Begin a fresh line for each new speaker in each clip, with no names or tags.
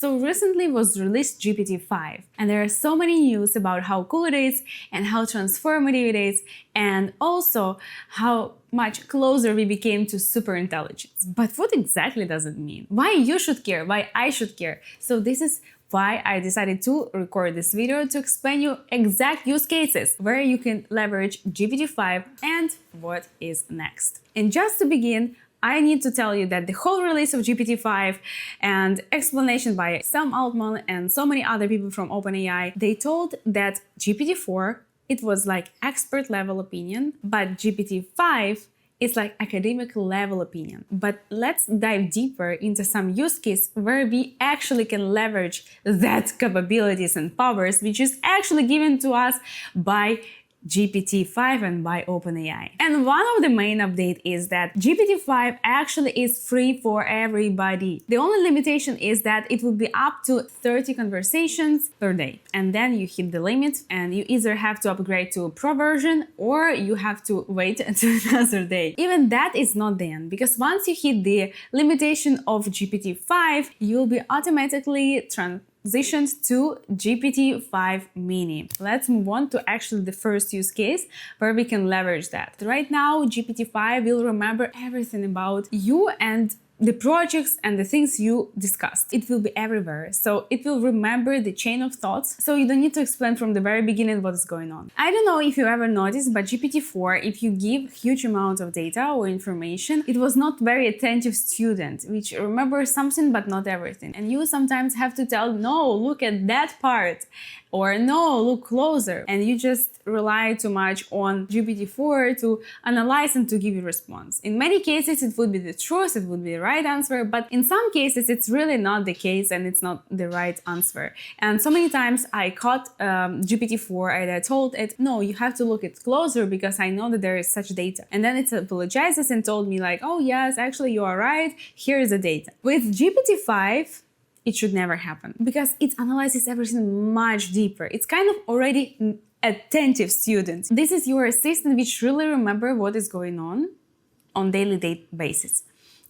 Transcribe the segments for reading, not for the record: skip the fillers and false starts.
So recently was released GPT-5, and there are so many news about how cool it is and how transformative it is, and also how much closer we became to super intelligence. But what exactly does it mean? Why you should care? Why I should care? So this is why I decided to record this video to explain you exact use cases where you can leverage GPT-5 and what is next. And just to begin, I need to tell you that the whole release of GPT-5 and explanation by Sam Altman and so many other people from OpenAI, they told that GPT-4, it was like expert level opinion, but GPT-5 is like academic level opinion. But let's dive deeper into some use case where we actually can leverage that capabilities and powers, which is actually given to us by GPT-5 and by OpenAI. And one of the main updates is that GPT-5 actually is free for everybody. The only limitation is that it will be up to 30 conversations per day. And then you hit the limit and you either have to upgrade to Pro version or you have to wait until another day. Even that is not the end, because once you hit the limitation of GPT-5, you'll be automatically transitioned to GPT-5 mini. Let's move on to actually the first use case where we can leverage that. Right now, GPT-5 will remember everything about you and the projects and the things you discussed. It will be everywhere. So it will remember the chain of thoughts. So you don't need to explain from the very beginning what is going on. I don't know if you ever noticed, but GPT-4, if you give huge amounts of data or information, it was not very attentive student, which remembers something but not everything. And you sometimes have to tell, no, look at that part. Or no, look closer. And you just rely too much on GPT-4 to analyze and to give you response. In many cases, it would be the truth, it would be the right answer, but in some cases, it's really not the case and it's not the right answer. And so many times I caught GPT-4 and I told it, no, you have to look it closer because I know that there is such data. And then it apologizes and told me like, oh yes, actually you are right, here is the data. With GPT-5, it should never happen because it analyzes everything much deeper. It's kind of already an attentive student. This is your assistant which really remember what is going on daily basis.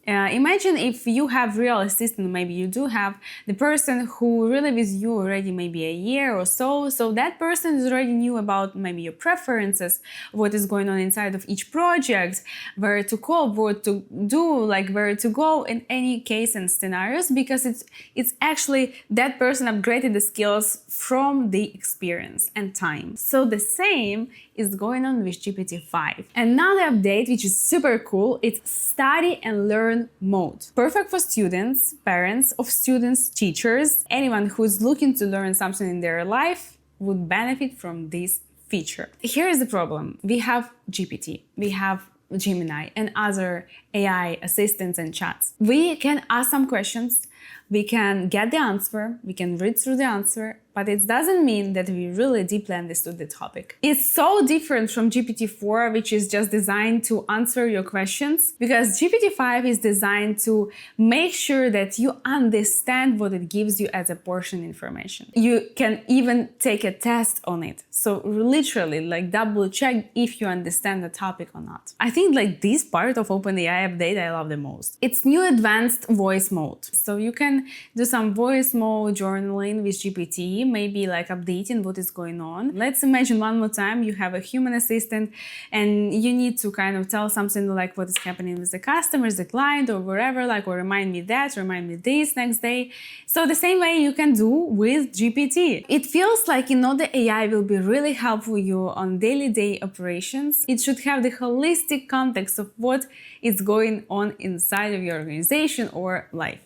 Imagine if you have real assistant, maybe you do have the person who really with you already maybe a year or so. So that person is already knew about maybe your preferences, what is going on inside of each project, where to call, what to do, like where to go in any case and scenarios, because it's actually that person upgraded the skills from the experience and time. So the same is going on with GPT-5. Another update, which is super cool, it's study and learn mode. Perfect for students, parents of students, teachers, anyone who's looking to learn something in their life would benefit from this feature. Here is the problem. We have GPT, we have Gemini and other AI assistants and chats. We can ask some questions, we can get the answer, we can read through the answer, but it doesn't mean that we really deeply understood the topic. It's so different from GPT-4, which is just designed to answer your questions, because GPT-5 is designed to make sure that you understand what it gives you as a portion information. You can even take a test on it. So literally like double check if you understand the topic or not. I think like this part of OpenAI update I love the most. It's new advanced voice mode. So you can do some voice mode journaling with GPT, maybe like updating what is going on. Let's imagine one more time you have a human assistant and you need to kind of tell something like what is happening with the customers, the client, or wherever, like, or remind me that, remind me this next day. So the same way you can do with GPT. It feels like, the AI will be really helpful you on daily operations. It should have the holistic context of what is going on inside of your organization or life.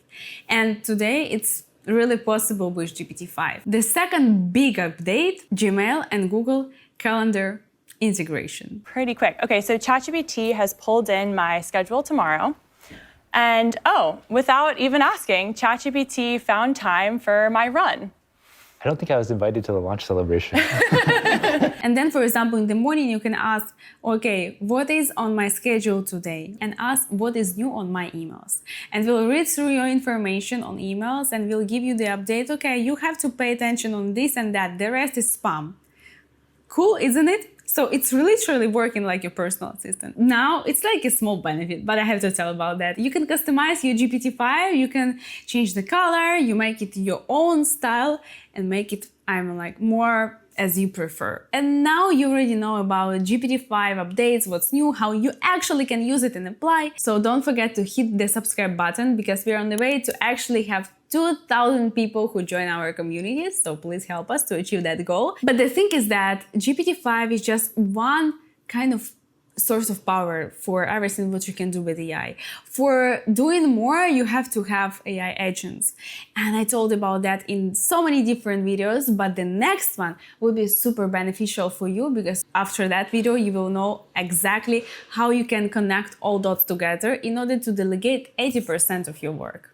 And today it's really possible with GPT-5. The second big update, Gmail and Google Calendar integration.
Pretty quick. Okay, so ChatGPT has pulled in my schedule tomorrow. And without even asking, ChatGPT found time for my run.
I don't think I was invited to the launch celebration.
And then, for example, in the morning, you can ask, okay, what is on my schedule today? And ask what is new on my emails. And we'll read through your information on emails and we'll give you the update. Okay, you have to pay attention on this and that. The rest is spam. Cool, isn't it? So it's really truly working like your personal assistant. Now it's like a small benefit, but I have to tell about that. You can customize your GPT-5, you can change the color, you make it your own style and make it, more as you prefer. And now you already know about GPT-5 updates, what's new, how you actually can use it and apply. So don't forget to hit the subscribe button because we're on the way to actually have 2,000 people who join our community. So please help us to achieve that goal. But the thing is that GPT-5 is just one kind of source of power for everything what you can do with AI. For doing more, you have to have AI agents. And I told about that in so many different videos, but the next one will be super beneficial for you because after that video, you will know exactly how you can connect all dots together in order to delegate 80% of your work.